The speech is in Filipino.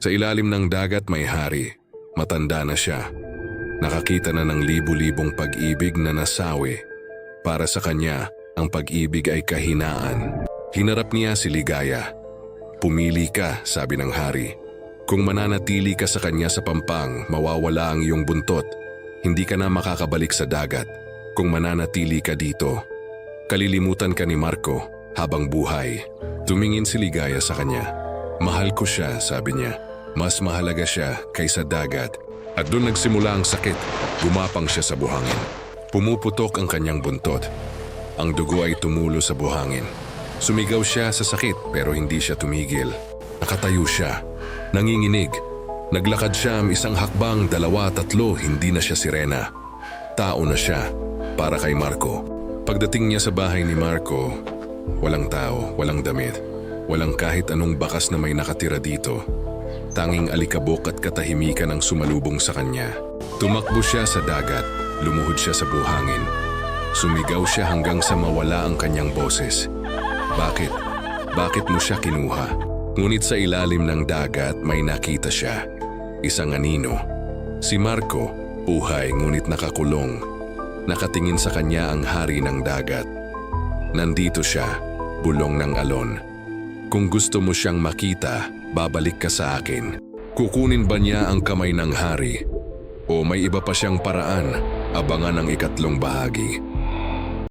Sa ilalim ng dagat may hari. Matanda na siya. Nakakita na ng libu-libong pag-ibig na nasawi. Para sa kanya, ang pag-ibig ay kahinaan. Hinarap niya si Ligaya. Pumili ka, sabi ng hari. Kung mananatili ka sa kanya sa pampang, mawawala ang iyong buntot. Hindi ka na makakabalik sa dagat. Kung mananatili ka dito, kalilimutan ka ni Marco habang buhay. Tumingin si Ligaya sa kanya. Mahal ko siya, sabi niya. Mas mahalaga siya kaysa dagat. At doon nagsimula ang sakit. Gumapang siya sa buhangin. Pumuputok ang kanyang buntot. Ang dugo ay tumulo sa buhangin. Sumigaw siya sa sakit pero hindi siya tumigil. Nakatayo siya. Nanginginig. Naglakad siya isang hakbang, 2, 3, hindi na siya sirena. Tao na siya, para kay Marco. Pagdating niya sa bahay ni Marco, walang tao, walang damit. Walang kahit anong bakas na may nakatira dito. Tanging alikabok at katahimikan ang sumalubong sa kanya. Tumakbo siya sa dagat, lumuhod siya sa buhangin. Sumigaw siya hanggang sa mawala ang kanyang boses. Bakit? Bakit mo siya kinuha? Ngunit sa ilalim ng dagat may nakita siya. Isang anino. Si Marco, buhay ngunit nakakulong. Nakatingin sa kanya ang hari ng dagat. Nandito siya, bulong ng alon. Kung gusto mo siyang makita, babalik ka sa akin. Kukunin ba niya ang kamay ng hari? O may iba pa siyang paraan? Abangan ang ikatlong bahagi.